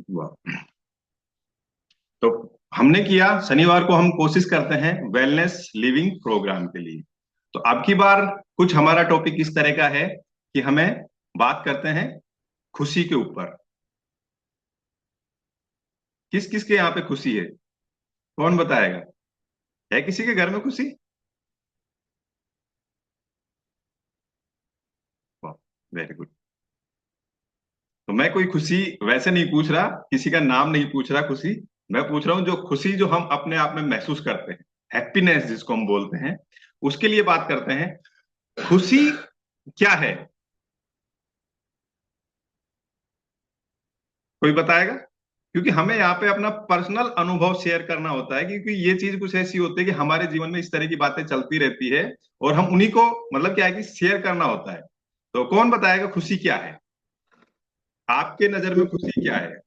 वाह। तो हमने किया, शनिवार को हम कोशिश करते हैं वेलनेस लिविंग प्रोग्राम के लिए। तो अब की बार कुछ हमारा टॉपिक इस तरह का है कि हमें बात करते हैं खुशी के ऊपर। किस किस के यहाँ पे खुशी है? कौन बताएगा? है किसी के घर में खुशी? वाह, वेरी गुड। तो मैं कोई खुशी वैसे नहीं पूछ रहा, किसी का नाम नहीं पूछ रहा खुशी। मैं पूछ रहा हूँ जो खुशी जो हम अपने आप में महसूस करते हैं, हैप्पीनेस जिसको हम बोलते हैं, उसके लिए बात करते हैं। खुशी क्या है? कोई बताएगा? क्योंकि हमें यहाँ पे अपना पर्सनल अनुभव शेयर करना होता है, क्योंकि ये चीज कुछ ऐसी होती है कि हमारे जीवन में इस तरह की बातें चलती रहती है और हम उन्हीं को मतलब क्या है कि शेयर करना होता है। तो कौन बताएगा खुशी क्या है? आपके नजर में खुशी क्या है?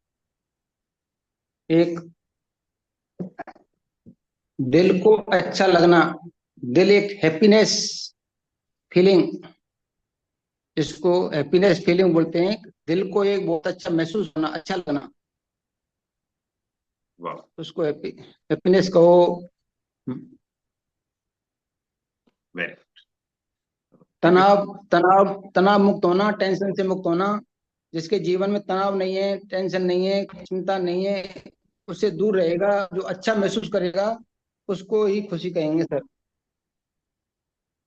एक दिल को अच्छा लगना। दिल एक हैप्पीनेस फीलिंग, इसको हैप्पीनेस फीलिंग बोलते हैं। दिल को एक बहुत अच्छा महसूस होना, अच्छा लगना, वाह, उसको हैप्पीनेस कहो। वेरी। क्योंकि तनाव तनाव तनाव मुक्त होना, टेंशन से मुक्त होना। जिसके जीवन में तनाव नहीं है, टेंशन नहीं है, चिंता नहीं है, उससे दूर रहेगा, जो अच्छा महसूस करेगा, उसको ही खुशी कहेंगे सर।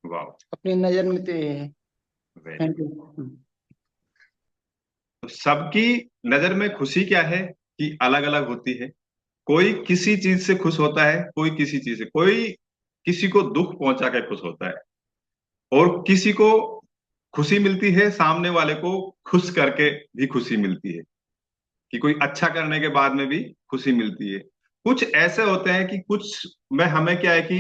वाह, अपनी नजर में तो ये है। Very thank good. यू। तो सबकी नजर में खुशी क्या है कि अलग अलग होती है। कोई किसी चीज से खुश होता है, कोई किसी चीज से, कोई किसी को दुख पहुंचा के खुश होता है, और किसी को खुशी मिलती है सामने वाले को खुश करके भी खुशी मिलती है, कि कोई अच्छा करने के बाद में भी खुशी मिलती है। कुछ ऐसे होते हैं कि कुछ में हमें क्या है कि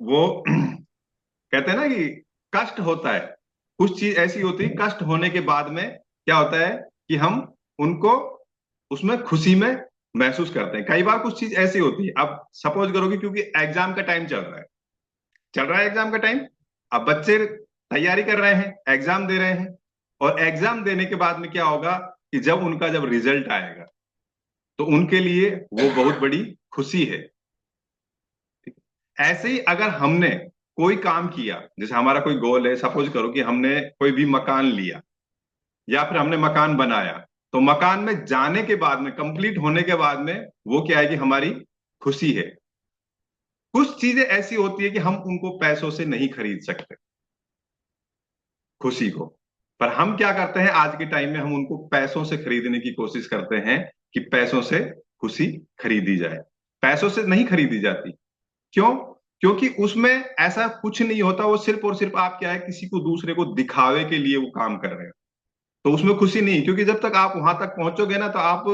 वो कहते हैं ना कि कष्ट होता है। कुछ चीज ऐसी होती है, कष्ट होने के बाद में क्या होता है कि हम उनको उसमें खुशी में महसूस करते हैं। कई बार कुछ चीज ऐसी होती है, अब सपोज करो कि क्योंकि एग्जाम का टाइम चल रहा है एग्जाम का टाइम। अब बच्चे तैयारी कर रहे हैं, एग्जाम दे रहे हैं, और एग्जाम देने के बाद में क्या होगा कि जब रिजल्ट आएगा तो उनके लिए वो बहुत बड़ी खुशी है। ऐसे ही अगर हमने कोई काम किया, जैसे हमारा कोई गोल है, सपोज करो कि हमने कोई भी मकान लिया या फिर हमने मकान बनाया, तो मकान में जाने के बाद में, कंप्लीट होने के बाद में, वो क्या है कि हमारी खुशी है। कुछ चीजें ऐसी होती है कि हम उनको पैसों से नहीं खरीद सकते, खुशी को। पर हम क्या करते हैं आज के टाइम में, हम उनको पैसों से खरीदने की कोशिश करते हैं कि पैसों से खुशी खरीदी जाए। पैसों से नहीं खरीदी जाती। क्यों? क्योंकि उसमें ऐसा कुछ नहीं होता, वो सिर्फ और सिर्फ आप क्या है, किसी को दूसरे को दिखावे के लिए वो काम कर रहे हैं। तो उसमें खुशी नहीं, क्योंकि जब तक आप वहां तक पहुंचोगे ना, तो आप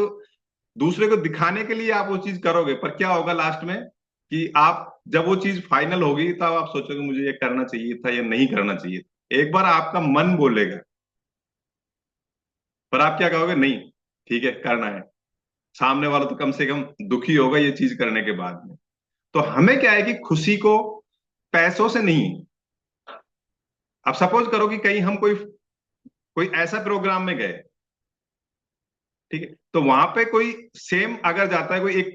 दूसरे को दिखाने के लिए आप वो चीज करोगे, पर क्या होगा लास्ट में कि आप जब वो चीज फाइनल होगी तब आप सोचोगे मुझे ये करना चाहिए था या नहीं करना चाहिए था। एक बार आपका मन बोलेगा, पर आप क्या कहोगे? नहीं, ठीक है करना है। सामने वाला तो कम से कम दुखी होगा ये चीज करने के बाद में। तो हमें क्या है कि खुशी को पैसों से नहीं। अब सपोज करो कि कहीं हम कोई कोई ऐसा प्रोग्राम में गए, ठीक है, तो वहां पे कोई सेम अगर जाता है, कोई एक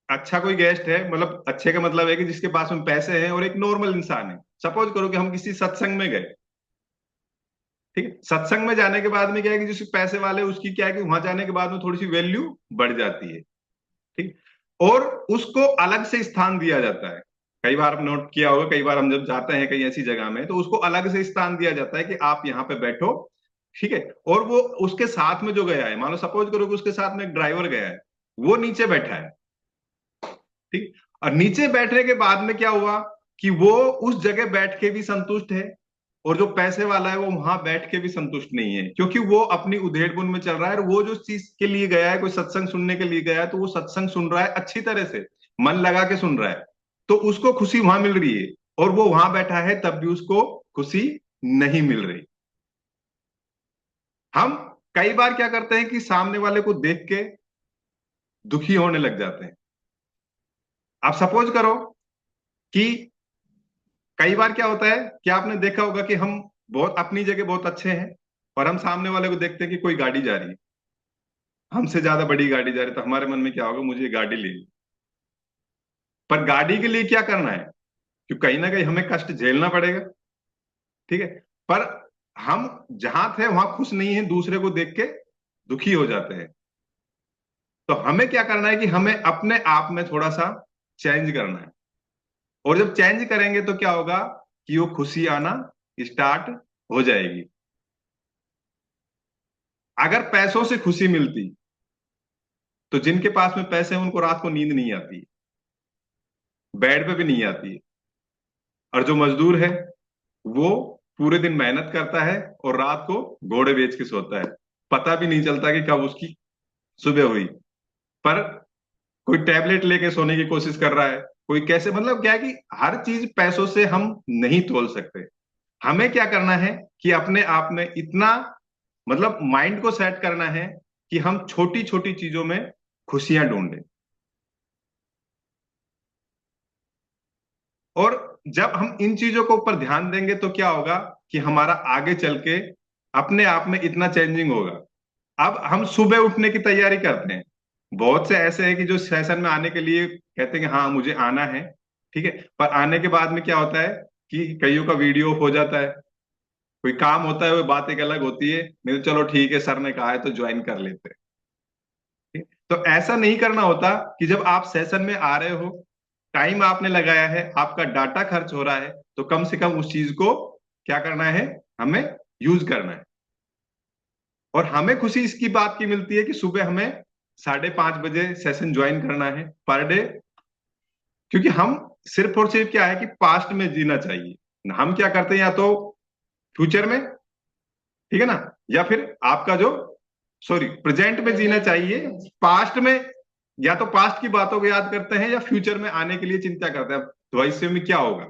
अच्छा कोई गेस्ट है, मतलब अच्छे का मतलब है कि जिसके पास में पैसे हैं, और एक नॉर्मल इंसान है। सपोज करो कि हम किसी सत्संग में गए, ठीक है, सत्संग में जाने के बाद में क्या है कि जिस पैसे वाले, उसकी क्या है कि वहां जाने के बाद में थोड़ी सी वैल्यू बढ़ जाती है, ठीक। और उसको अलग से स्थान दिया जाता है। कई बार आप नोट किया होगा, कई बार हम जब जाते हैं कहीं ऐसी जगह में, तो उसको अलग से स्थान दिया जाता है कि आप यहाँ पे बैठो, ठीक है। और वो उसके साथ में जो गया है, मान लो सपोज करो कि उसके साथ में एक ड्राइवर गया है, वो नीचे बैठा है, ठीक। और नीचे बैठने के बाद में क्या हुआ कि वो उस जगह बैठ के भी संतुष्ट है, और जो पैसे वाला है वो वहां बैठ के भी संतुष्ट नहीं है, क्योंकि वो अपनी उधेड़ बुन में चल रहा है। और वो जो चीज के लिए गया है, कोई सत्संग सुनने के लिए गया है, तो वो सत्संग सुन रहा है अच्छी तरह से, मन लगा के सुन रहा है, तो उसको खुशी वहां मिल रही है। और वो वहां बैठा है तब भी उसको खुशी नहीं मिल रही। हम कई बार क्या करते हैं कि सामने वाले को देख के दुखी होने लग जाते हैं। आप सपोज करो कि कई बार क्या होता है कि आपने देखा होगा कि हम बहुत अपनी जगह बहुत अच्छे हैं, और हम सामने वाले को देखते हैं कि कोई गाड़ी जा रही है, हमसे ज्यादा बड़ी गाड़ी जा रही है, तो हमारे मन में क्या होगा, मुझे ये गाड़ी लेनी। पर गाड़ी के लिए क्या करना है, क्योंकि कहीं ना कहीं हमें कष्ट झेलना पड़ेगा, ठीक है। पर हम जहां थे वहां खुश नहीं है, दूसरे को देख के दुखी हो जाते हैं। तो हमें क्या करना है कि हमें अपने आप में थोड़ा सा चेंज करना है। और जब चेंज करेंगे तो क्या होगा कि वो खुशी आना स्टार्ट हो जाएगी। अगर पैसों से खुशी मिलती, तो जिनके पास में पैसे हैं उनको रात को नींद नहीं आती, बेड पे भी नहीं आती। और जो मजदूर है वो पूरे दिन मेहनत करता है और रात को घोड़े बेच के सोता है, पता भी नहीं चलता कि कब उसकी सुबह हुई। पर कोई टैबलेट लेके सोने की कोशिश कर रहा है, कोई कैसे, मतलब क्या है कि हर चीज पैसों से हम नहीं तोल सकते। हमें क्या करना है कि अपने आप में इतना, मतलब माइंड को सेट करना है कि हम छोटी छोटी चीजों में खुशियां ढूंढें। और जब हम इन चीजों को ऊपर ध्यान देंगे तो क्या होगा कि हमारा आगे चल के अपने आप में इतना चेंजिंग होगा। अब हम सुबह उठने की तैयारी करते हैं, बहुत से ऐसे हैं कि जो सेशन में आने के लिए कहते हैं कि हाँ मुझे आना है, ठीक है। पर आने के बाद में क्या होता है कि कईयों का वीडियो हो जाता है, कोई काम होता है, वो बात एक अलग होती है, नहीं तो चलो ठीक है सर ने कहा है तो ज्वाइन कर लेते हैं, ठीक है? तो ऐसा नहीं करना होता कि जब आप सेशन में आ रहे हो, टाइम आपने लगाया है, आपका डाटा खर्च हो रहा है, तो कम से कम उस चीज को क्या करना है, हमें यूज करना है। और हमें खुशी इसकी बात की मिलती है कि सुबह हमें 5:30 बजे सेशन ज्वाइन करना है पर डे। क्योंकि हम सिर्फ और सिर्फ क्या है कि पास्ट में जीना चाहिए। हम क्या करते हैं, या तो फ्यूचर में, ठीक है ना, या फिर आपका जो, सॉरी, प्रेजेंट में जीना चाहिए। पास्ट में, या तो पास्ट की बातों को याद करते हैं या फ्यूचर में आने के लिए चिंता करते हैं, तो भविष्य में क्या होगा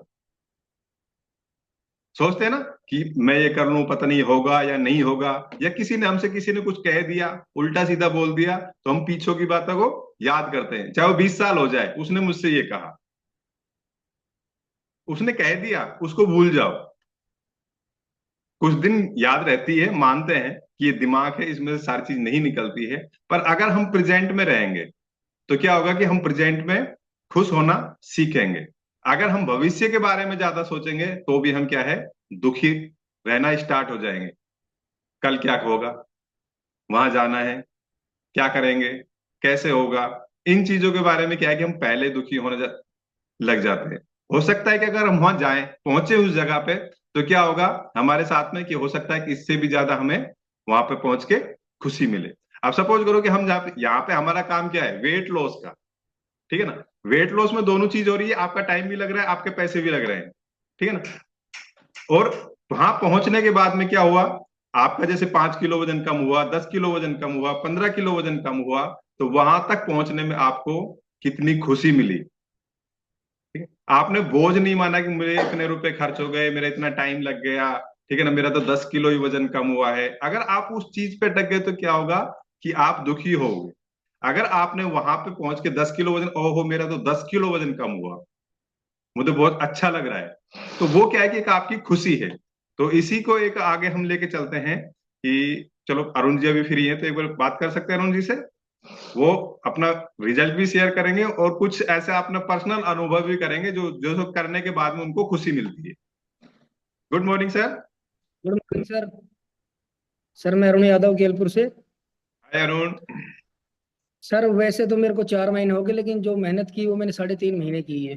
सोचते हैं ना, कि मैं ये कर लूं, पता नहीं होगा या नहीं होगा, या किसी ने कुछ कह दिया, उल्टा सीधा बोल दिया, तो हम पीछों की बातों को याद करते हैं, चाहे वो 20 साल हो जाए, उसने मुझसे ये कहा, उसने कह दिया, उसको भूल जाओ। कुछ दिन याद रहती है, मानते हैं कि ये दिमाग है, इसमें से सारी चीज नहीं निकलती है। पर अगर हम प्रेजेंट में रहेंगे तो क्या होगा कि हम प्रेजेंट में खुश होना सीखेंगे। अगर हम भविष्य के बारे में ज्यादा सोचेंगे तो भी हम क्या है, दुखी रहना स्टार्ट हो जाएंगे। कल क्या होगा, वहां जाना है, क्या करेंगे, कैसे होगा, इन चीजों के बारे में क्या है कि हम पहले दुखी होने लग जाते हैं। हो सकता है कि अगर हम वहां जाएं, पहुंचे उस जगह पे, तो क्या होगा हमारे साथ में, कि हो सकता है कि इससे भी ज्यादा हमें वहां पे पहुंच के खुशी मिले। अब सपोज करो कि हम यहाँ पे हमारा काम क्या है, वेट लॉस का, ठीक है ना। वेट लॉस में दोनों चीज हो रही है, आपका टाइम भी लग रहा है, आपके पैसे भी लग रहे हैं, ठीक है ना। और वहां पहुंचने के बाद में क्या हुआ, आपका जैसे 5 किलो वजन कम हुआ, 10 किलो वजन कम हुआ, 15 किलो वजन कम हुआ, तो वहां तक पहुंचने में आपको कितनी खुशी मिली, ठीक है। आपने बोझ नहीं माना कि मेरे इतने रुपए खर्च हो गए, मेरा इतना टाइम लग गया, ठीक है ना, मेरा तो 10 किलो ही वजन कम हुआ है। अगर आप उस चीज पे टक गए तो क्या होगा कि आप दुखी होगे। अगर आपने वहां पे पहुंच के 10 किलो वजन, ओहो मेरा तो 10 किलो वजन कम हुआ, मुझे बहुत अच्छा लग रहा है, तो वो क्या है कि एक आपकी खुशी है। तो इसी को एक आगे हम लेके चलते हैं कि चलो अरुण जी अभी फ्री है तो एक बार बात कर सकते हैं अरुण जी से। वो अपना रिजल्ट भी शेयर करेंगे और कुछ ऐसे अपना पर्सनल अनुभव भी करेंगे जो जो सब करने के बाद में उनको खुशी मिलती है। Good morning sir. Good morning sir. Sir मैं अरुण यादव केलपुर से। हाय अरुण। सर वैसे तो मेरे को 4 महीने हो गए, लेकिन जो मेहनत की वो मैंने 3.5 महीने की है।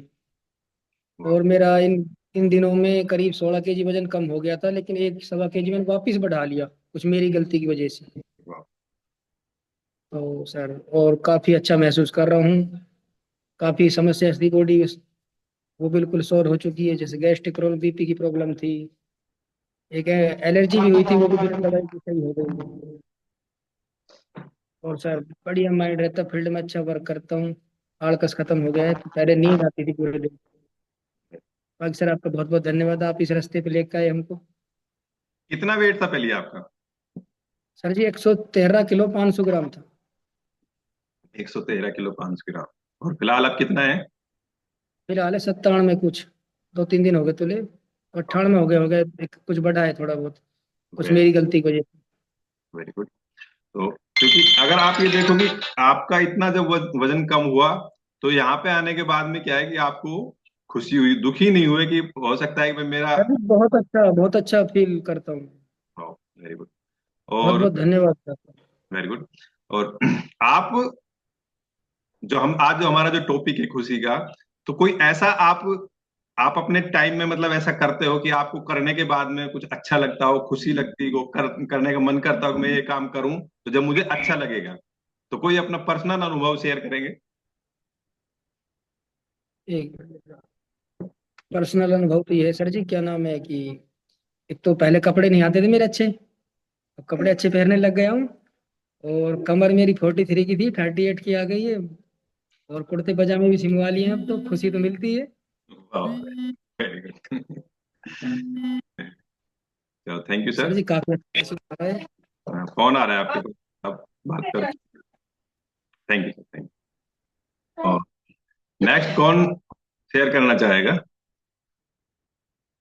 वाह। और मेरा इन इन दिनों में करीब 16 kg वजन कम हो गया था, लेकिन 1 सवा kg मैंने वापस बढ़ा लिया, कुछ मेरी गलती की वजह से। वाह। तो सर और काफी अच्छा महसूस कर रहा हूँ। काफी समस्या थी बॉडी, वो बिल्कुल सॉल्व हो चुकी है। जैसे गैस्ट्रिक रोल, बीपी की प्रॉब्लम थी, एक एलर्जी भी हुई थी, वो भी बिना दवाई की सही हो गई। और सर बढ़िया माइंड रहता, फील्ड में अच्छा वर्क करता हूँ। आलकस खत्म हो गया है, तो पहले नींद आती थी पूरे दिन। बाकी सर आपका बहुत बहुत धन्यवाद, आप इस रास्ते पे लेकर आए हमको। कितना वेट था पहले आपका? सर जी 113 किलो 500 ग्राम था। 113 किलो 5 ग्राम। और फिलहाल अब कितना है? फिलहाल है 97 में कुछ, 2-3 दिन हो गए तुले। 98 में हो गए, एक कुछ बढ़ा है थोड़ा बहुत, कुछ वेरी मेरी गलती की वजह से। Very good. तो अगर आप ये देखो कि आपका इतना जब वजन कम हुआ, तो यहाँ पे आने के बाद में क्या है कि आपको खुशी हुई, दुखी नहीं हुए कि हो सकता है कि भाई मेरा। अभी बहुत अच्छा फील करता हूँ। Very good. बहुत और बहुत धन्यवाद सर। Very good. और आप, जो हम आज जो हमारा जो टॉपिक है खुशी का, तो कोई ऐसा आप अपने टाइम में मतलब ऐसा करते हो कि आपको करने के बाद में कुछ अच्छा लगता हो, खुशी लगती हो, करने का मन करता हो कि मैं ये काम करूं तो जब मुझे अच्छा लगेगा, तो कोई अपना पर्सनल अनुभव शेयर करेंगे? एक पर्सनल अनुभव तो ये है सर जी, क्या नाम है कि एक तो पहले कपड़े नहीं आते थे मेरे अच्छे, अब कपड़े अच्छे पहनने लग गया हूँ। और कमर मेरी 43 की थी, 38 की आ गई है। और कुर्ते पजामे भी सिलवा लिए हैं, अब तो खुशी तो मिलती है। Very good. चलो, थैंक यू सर सर। जी काफी अच्छा महसूस हो रहा है। फोन आ रहा है आपके पास, आप बात करो। Thank you sir, thank you. और नेक्स्ट कौन शेयर करना चाहेगा?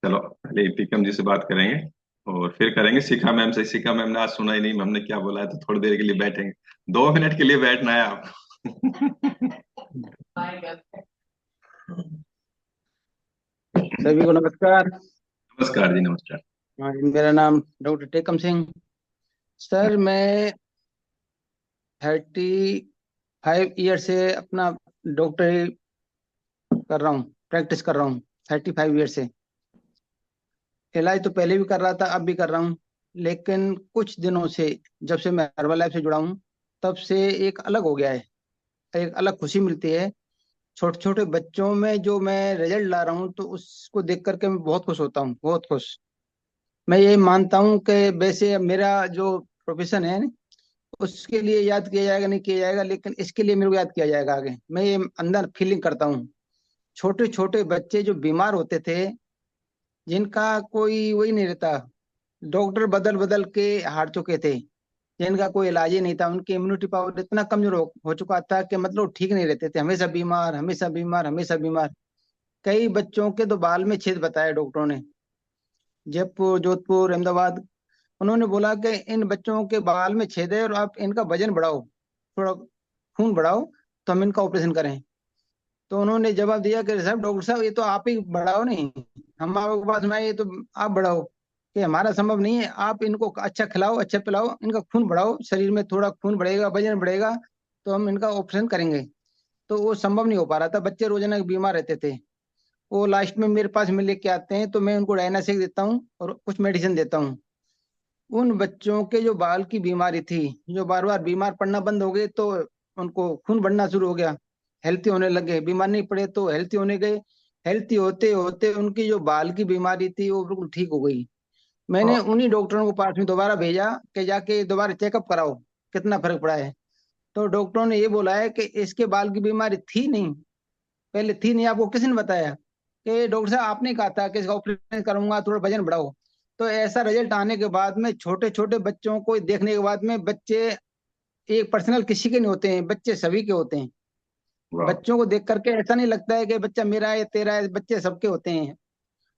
चलो, पहले टीकम जी से बात करेंगे और फिर करेंगे शिखा मैम से। शिखा मैम ने आज सुना ही नहीं हमने क्या बोला है, तो थोड़ी देर के लिए बैठेंगे। 2 मिनट के लिए बैठना है आपको। सभी को नमस्कार। नमस्कार जी, नमस्कार। हाँ जी, मेरा नाम डॉक्टर टेकम सिंह। सर मैं 35 ईयर से अपना डॉक्टरी कर रहा हूँ, प्रैक्टिस कर रहा हूँ 35 ईयर से। इलाज तो पहले भी कर रहा था, अब भी कर रहा हूँ। लेकिन कुछ दिनों से, जब से मैं हर्बल लाइफ से जुड़ा हूँ, तब से एक अलग हो गया है। एक अलग खुशी मिलती है। छोटे छोटे बच्चों में जो मैं रिजल्ट ला रहा हूँ, तो उसको देख करके मैं बहुत खुश होता हूँ, बहुत खुश। मैं ये मानता हूँ कि वैसे मेरा जो प्रोफेशन है, उसके लिए याद किया जाएगा नहीं किया जाएगा, लेकिन इसके लिए मेरे को याद किया जाएगा आगे। मैं ये अंदर फीलिंग करता हूँ। छोटे छोटे बच्चे जो बीमार होते थे, जिनका कोई वही नहीं रहता, डॉक्टर बदल बदल के हार चुके थे, जिनका कोई इलाज ही नहीं था, उनकी इम्यूनिटी पावर इतना कमजोर हो चुका था कि मतलब ठीक नहीं रहते थे, हमेशा बीमार हमेशा बीमार हमेशा बीमार। कई बच्चों के तो बाल में छेद बताए डॉक्टरों ने, जयपुर जोधपुर अहमदाबाद। उन्होंने बोला कि इन बच्चों के बाल में छेद है और आप इनका वजन बढ़ाओ, थोड़ा खून बढ़ाओ, तो हम इनका ऑपरेशन करें। तो उन्होंने जवाब दिया कि साहब, डॉक्टर साहब, ये तो आप ही बढ़ाओ, नहीं हम आपके पास में आए, ये तो आप बढ़ाओ। कि हमारा संभव नहीं है, आप इनको अच्छा खिलाओ, अच्छा पिलाओ, इनका खून बढ़ाओ, शरीर में थोड़ा खून बढ़ेगा, वजन बढ़ेगा, तो हम इनका ऑपरेशन करेंगे। तो वो संभव नहीं हो पा रहा था, बच्चे रोजाना बीमार रहते थे। वो लास्ट में मेरे पास में लेके आते हैं, तो मैं उनको डायनासिक देता हूँ और कुछ मेडिसिन देता हूँ। उन बच्चों के जो बाल की बीमारी थी, जो बार बार बीमार पड़ना बंद हो गए, तो उनको खून बढ़ना शुरू हो गया, हेल्थी होने लगे, बीमार नहीं पड़े तो हेल्थी होने गए। हेल्थी होते होते उनकी जो बाल की बीमारी थी वो बिल्कुल ठीक हो गई। मैंने उन्हीं डॉक्टरों को पास में दोबारा भेजा कि जाके दोबारा चेकअप कराओ, कितना फर्क पड़ा है। तो डॉक्टरों ने ये बोला है कि इसके बाल की बीमारी थी नहीं, पहले थी नहीं, आपको किसने बताया? कि डॉक्टर साहब आपने कहा था कि इसका ऑपरेशन करूंगा, थोड़ा वजन बढ़ाओ। तो ऐसा रिजल्ट आने के बाद में, छोटे छोटे बच्चों को देखने के बाद में, बच्चे एक पर्सनल किसी के नहीं होते हैं, बच्चे सभी के होते हैं। वाह। बच्चों को देख करके ऐसा नहीं लगता है कि बच्चा मेरा है तेरा है, बच्चे सबके होते हैं।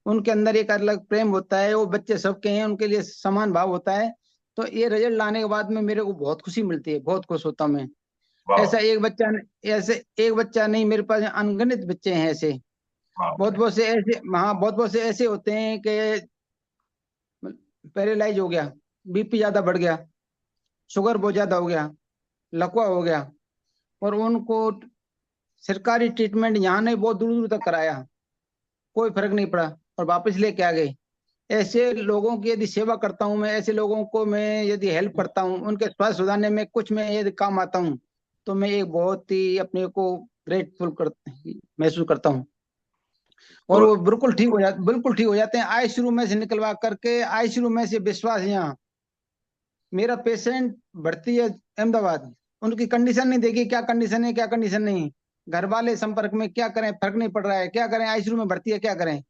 उनके अंदर एक अलग प्रेम होता है, वो बच्चे सबके हैं, उनके लिए समान भाव होता है। तो ये रिजल्ट लाने के बाद में मेरे को बहुत खुशी मिलती है, बहुत खुश होता हूँ मैं। वाह। ऐसा एक बच्चा, ऐसे एक बच्चा नहीं, मेरे पास अनगिनत बच्चे हैं ऐसे। बहुत वाह। बहुत से ऐसे, हाँ बहुत बहुत से ऐसे होते हैं कि पैरालाइज हो गया, बीपी ज्यादा बढ़ गया, शुगर बहुत ज्यादा हो गया, लकवा हो गया, और उनको सरकारी ट्रीटमेंट यहाँ नहीं, बहुत दूर दूर तक कराया, कोई फर्क नहीं पड़ा, और वापस लेके आ गए। ऐसे लोगों की यदि सेवा करता हूँ मैं, ऐसे लोगों को मैं यदि हेल्प करता हूँ, उनके स्वास्थ्य सुधारने में कुछ मैं यदि काम आता हूँ, तो मैं एक बहुत ही अपने को ग्रेटफुल महसूस करता हूँ। और और वो बिल्कुल ठीक हो जाते हैं, आईसीयू में से निकलवा करके, आईसीयू में से विश्वास यहाँ। मेरा पेशेंट भर्ती है अहमदाबाद, उनकी कंडीशन नहीं देखी, क्या कंडीशन है क्या कंडीशन नहीं, घर वाले संपर्क में क्या करें, फर्क नहीं पड़ रहा है, क्या करें, आईसीयू में भर्ती है क्या करें।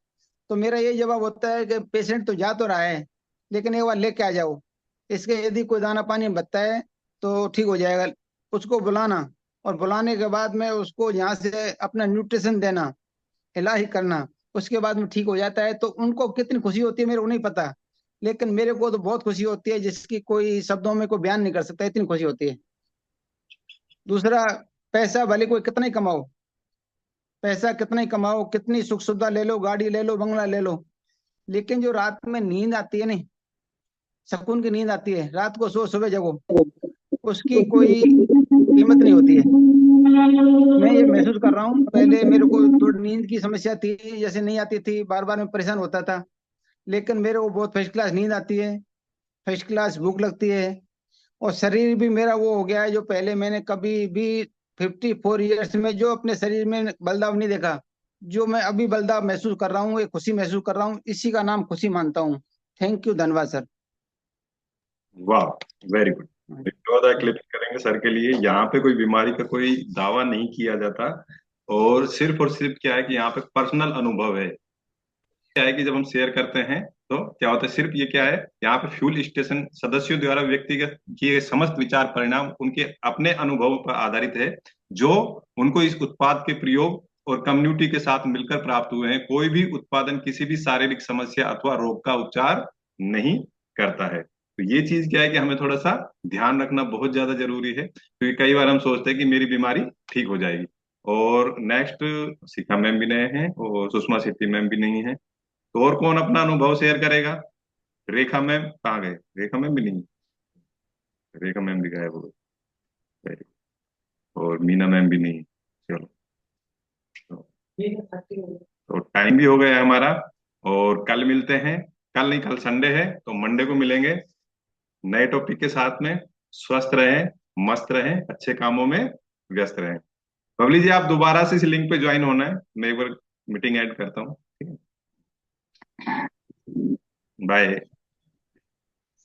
तो मेरा यही जवाब होता है कि पेशेंट तो जा तो रहा है, लेकिन एक बार लेके आ जाओ, इसके यदि कोई दाना पानी बचता है तो ठीक हो जाएगा। उसको बुलाना, और बुलाने के बाद में उसको यहाँ से अपना न्यूट्रिशन देना, इलाज करना, उसके बाद में ठीक हो जाता है। तो उनको कितनी खुशी होती है मेरे को नहीं पता, लेकिन मेरे को तो बहुत खुशी होती है, जिसकी कोई शब्दों में कोई बयान नहीं कर सकता, इतनी खुशी होती है। दूसरा, पैसा भले कोई कितना ही कमाओ, पैसा कितना ही कमाओ, कितनी सुख सुविधा ले लो, गाड़ी ले लो, बंगला ले लो, लेकिन जो रात में नींद आती है नहीं, सुकून की नींद आती है, रात को सो सुबह जगो, उसकी कोई कीमत नहीं होती है। मैं ये महसूस कर रहा हूँ, पहले मेरे को थोड़ी नींद की समस्या थी, जैसे नहीं आती थी, बार बार मैं परेशान होता था, लेकिन मेरे को बहुत फर्स्ट क्लास नींद आती है, फर्स्ट क्लास भूख लगती है, और शरीर भी मेरा वो हो गया है जो पहले मैंने कभी भी 54 ईयर्स में जो अपने शरीर में बदलाव नहीं देखा, जो मैं अभी बदलाव महसूस कर रहा हूँ, ये खुशी महसूस कर रहा हूँ, इसी का नाम खुशी मानता हूँ। थैंक यू, धन्यवाद सर। वाह, वेरी गुड। धन्यवाद क्लिपिंग करेंगे सर के लिए। यहाँ पे कोई बीमारी का कोई दावा नहीं किया जाता, और सिर्फ क्या है कि यहाँ पे पर्सनल अनुभव है। क्या है कि जब हम शेयर करते हैं तो क्या होता है, सिर्फ ये क्या है, यहाँ पे फ्यूल स्टेशन सदस्यों द्वारा व्यक्तिगत किए गए समस्त विचार परिणाम उनके अपने अनुभवों पर आधारित है, जो उनको इस उत्पाद के प्रयोग और कम्युनिटी के साथ मिलकर प्राप्त हुए हैं। कोई भी उत्पादन किसी भी शारीरिक समस्या अथवा रोग का उपचार नहीं करता है। तो ये चीज क्या है कि हमें थोड़ा सा ध्यान रखना बहुत ज्यादा जरूरी है, क्योंकि कई बार हम सोचते हैं कि मेरी बीमारी ठीक हो जाएगी। और नेक्स्ट, शिखा मैम भी नए हैं और सुषमा शेट्टी मैम भी नहीं है। तो और कौन अपना अनुभव शेयर करेगा? रेखा मैम कहाँ गए? रेखा मैम भी नहीं, रेखा मैम भी गायब हो गए। Very good। और मीना मैम भी नहीं। चलो, तो टाइम भी हो गया है हमारा, और कल मिलते हैं। कल नहीं, कल संडे है, तो मंडे को मिलेंगे नए टॉपिक के साथ में। स्वस्थ रहें, मस्त रहें, अच्छे कामों में व्यस्त रहें। बबली जी, आप दोबारा से इस लिंक पे ज्वाइन होना है, मैं एक बार मीटिंग ऐड करता हूँ। ठीक है, बाय।